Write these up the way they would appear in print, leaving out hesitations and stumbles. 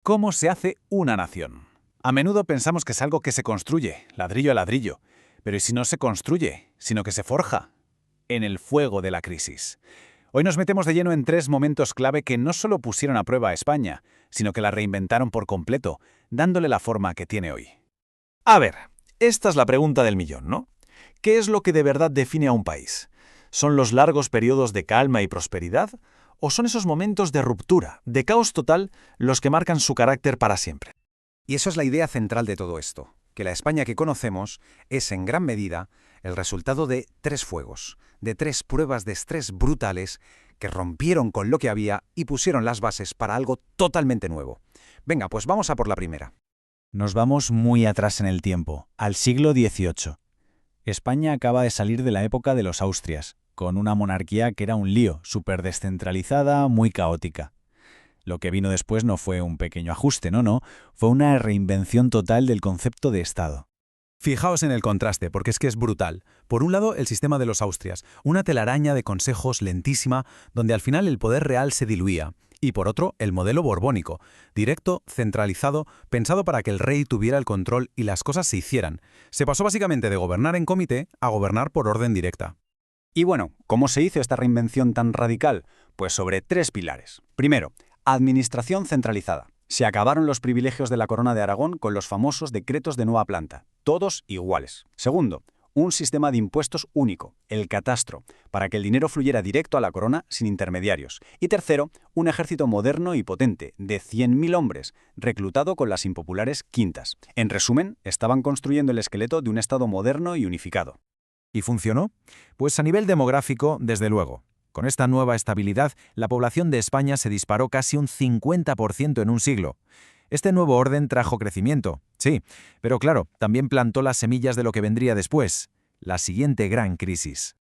¿Cómo se hace una nación? A menudo pensamos que es algo que se construye, ladrillo a ladrillo. Pero ¿y si no se construye, sino que se forja? En el fuego de la crisis. Hoy nos metemos de lleno en tres momentos clave que no solo pusieron a prueba a España, sino que la reinventaron por completo, dándole la forma que tiene hoy. A ver, esta es la pregunta del millón, ¿no? ¿Qué es lo que de verdad define a un país? ¿Son los largos periodos de calma y prosperidad? ¿O son esos momentos de ruptura, de caos total, los que marcan su carácter para siempre? Y eso es la idea central de todo esto, que la España que conocemos es en gran medida el resultado de tres fuegos, de tres pruebas de estrés brutales que rompieron con lo que había y pusieron las bases para algo totalmente nuevo. Venga, pues vamos a por la primera. Nos vamos muy atrás en el tiempo, al siglo XVIII. España acaba de salir de la época de los Austrias, con una monarquía que era un lío, súper descentralizada, muy caótica. Lo que vino después no fue un pequeño ajuste, no, fue una reinvención total del concepto de Estado. Fijaos en el contraste, porque es que es brutal. Por un lado, el sistema de los Austrias, una telaraña de consejos lentísima, donde al final el poder real se diluía. Y por otro, el modelo borbónico, directo, centralizado, pensado para que el rey tuviera el control y las cosas se hicieran. Se pasó básicamente de gobernar en comité a gobernar por orden directa. Y bueno, ¿cómo se hizo esta reinvención tan radical? Pues sobre tres pilares. Primero, administración centralizada. Se acabaron los privilegios de la Corona de Aragón con los famosos decretos de nueva planta, todos iguales. Segundo, un sistema de impuestos único, el catastro, para que el dinero fluyera directo a la corona sin intermediarios. Y tercero, un ejército moderno y potente, de 100.000 hombres, reclutado con las impopulares quintas. En resumen, estaban construyendo el esqueleto de un Estado moderno y unificado. ¿Y funcionó? Pues a nivel demográfico, desde luego. Con esta nueva estabilidad, la población de España se disparó casi un 50% en un siglo. Este nuevo orden trajo crecimiento, sí, pero claro, también plantó las semillas de lo que vendría después, la siguiente gran crisis.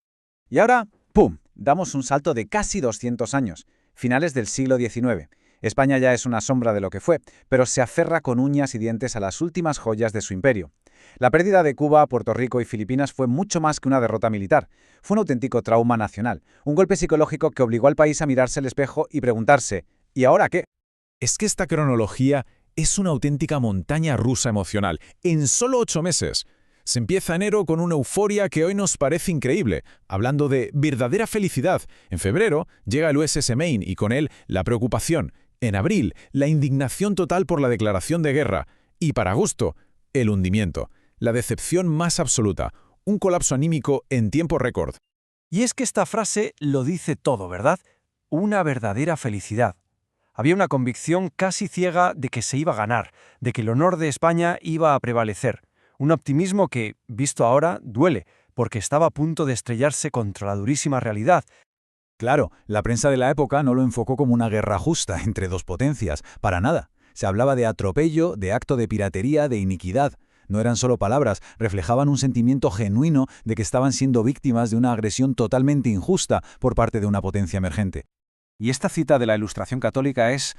Y ahora, ¡pum!, damos un salto de casi 200 años, finales del siglo XIX. España ya es una sombra de lo que fue, pero se aferra con uñas y dientes a las últimas joyas de su imperio. La pérdida de Cuba, Puerto Rico y Filipinas fue mucho más que una derrota militar. Fue un auténtico trauma nacional, un golpe psicológico que obligó al país a mirarse al espejo y preguntarse, ¿y ahora qué? Es que esta cronología es una auténtica montaña rusa emocional, en solo 8 meses. Se empieza enero con una euforia que hoy nos parece increíble, hablando de verdadera felicidad. En febrero llega el USS Maine y con él la preocupación. En abril, la indignación total por la declaración de guerra. Y para agosto, el hundimiento. La decepción más absoluta. Un colapso anímico en tiempo récord. Y es que esta frase lo dice todo, ¿verdad? Una verdadera felicidad. Había una convicción casi ciega de que se iba a ganar, de que el honor de España iba a prevalecer. Un optimismo que, visto ahora, duele, porque estaba a punto de estrellarse contra la durísima realidad. Claro, la prensa de la época no lo enfocó como una guerra justa entre dos potencias, para nada. Se hablaba de atropello, de acto de piratería, de iniquidad. No eran solo palabras, reflejaban un sentimiento genuino de que estaban siendo víctimas de una agresión totalmente injusta por parte de una potencia emergente. Y esta cita de la Ilustración católica es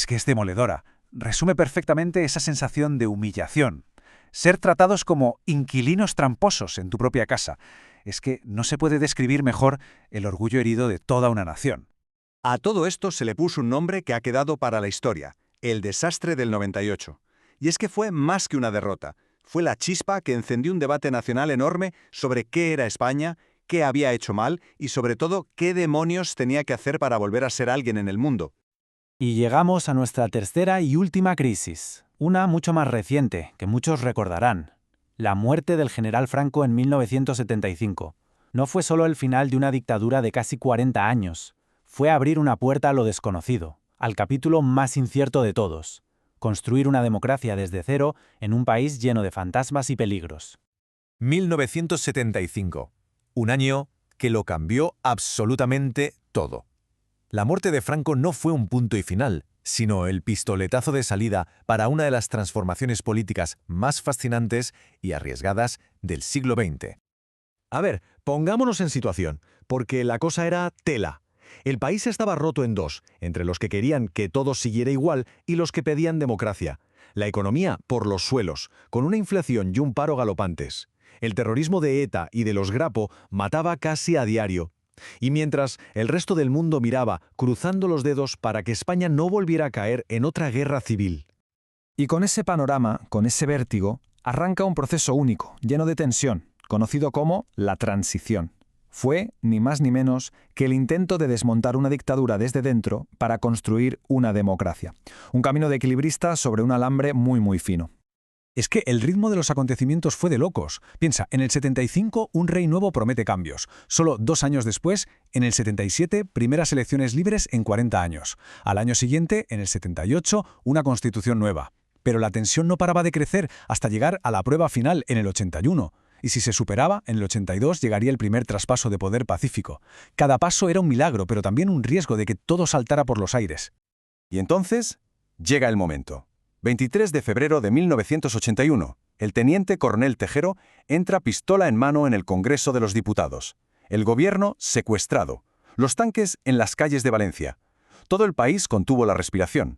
que es demoledora. Resume perfectamente esa sensación de humillación. Ser tratados como inquilinos tramposos en tu propia casa. Es que no se puede describir mejor el orgullo herido de toda una nación. A todo esto se le puso un nombre que ha quedado para la historia, el desastre del 98. Y es que fue más que una derrota. Fue la chispa que encendió un debate nacional enorme sobre qué era España, qué había hecho mal y sobre todo qué demonios tenía que hacer para volver a ser alguien en el mundo. Y llegamos a nuestra tercera y última crisis, una mucho más reciente, que muchos recordarán. La muerte del general Franco en 1975. No fue solo el final de una dictadura de casi 40 años. Fue abrir una puerta a lo desconocido, al capítulo más incierto de todos. Construir una democracia desde cero en un país lleno de fantasmas y peligros. 1975. Un año que lo cambió absolutamente todo. La muerte de Franco no fue un punto y final, sino el pistoletazo de salida para una de las transformaciones políticas más fascinantes y arriesgadas del siglo XX. A ver, pongámonos en situación, porque la cosa era tela. El país estaba roto en dos, entre los que querían que todo siguiera igual y los que pedían democracia. La economía por los suelos, con una inflación y un paro galopantes. El terrorismo de ETA y de los Grapo mataba casi a diario. Y mientras el resto del mundo miraba, cruzando los dedos para que España no volviera a caer en otra guerra civil. Y con ese panorama, con ese vértigo, arranca un proceso único, lleno de tensión, conocido como la transición. Fue, ni más ni menos, que el intento de desmontar una dictadura desde dentro para construir una democracia. Un camino de equilibrista sobre un alambre muy fino. Es que el ritmo de los acontecimientos fue de locos. Piensa, en el 75 un rey nuevo promete cambios. Solo 2 años después, en el 77, primeras elecciones libres en 40 años. Al año siguiente, en el 78, una constitución nueva. Pero la tensión no paraba de crecer hasta llegar a la prueba final en el 81. Y si se superaba, en el 82 llegaría el primer traspaso de poder pacífico. Cada paso era un milagro, pero también un riesgo de que todo saltara por los aires. Y entonces llega el momento. 23 de febrero de 1981, el teniente coronel Tejero entra pistola en mano en el Congreso de los Diputados. El gobierno secuestrado. Los tanques en las calles de Valencia. Todo el país contuvo la respiración.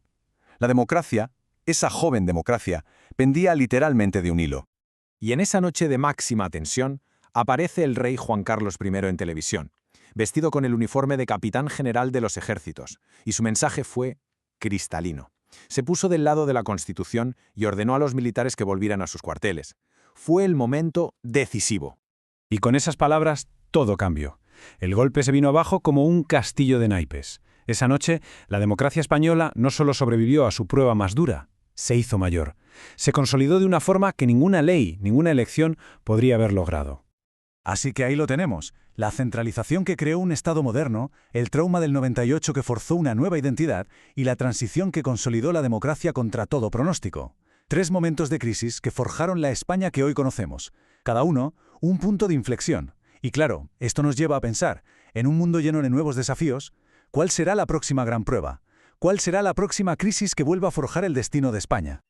La democracia, esa joven democracia, pendía literalmente de un hilo. Y en esa noche de máxima tensión, aparece el rey Juan Carlos I en televisión, vestido con el uniforme de capitán general de los ejércitos, y su mensaje fue cristalino. Se puso del lado de la Constitución y ordenó a los militares que volvieran a sus cuarteles. Fue el momento decisivo. Y con esas palabras, todo cambió. El golpe se vino abajo como un castillo de naipes. Esa noche, la democracia española no solo sobrevivió a su prueba más dura, se hizo mayor. Se consolidó de una forma que ninguna ley, ninguna elección podría haber logrado. Así que ahí lo tenemos, la centralización que creó un Estado moderno, el trauma del 98 que forzó una nueva identidad y la transición que consolidó la democracia contra todo pronóstico. 3 momentos de crisis que forjaron la España que hoy conocemos, cada uno un punto de inflexión. Y claro, esto nos lleva a pensar, en un mundo lleno de nuevos desafíos, ¿cuál será la próxima gran prueba? ¿Cuál será la próxima crisis que vuelva a forjar el destino de España?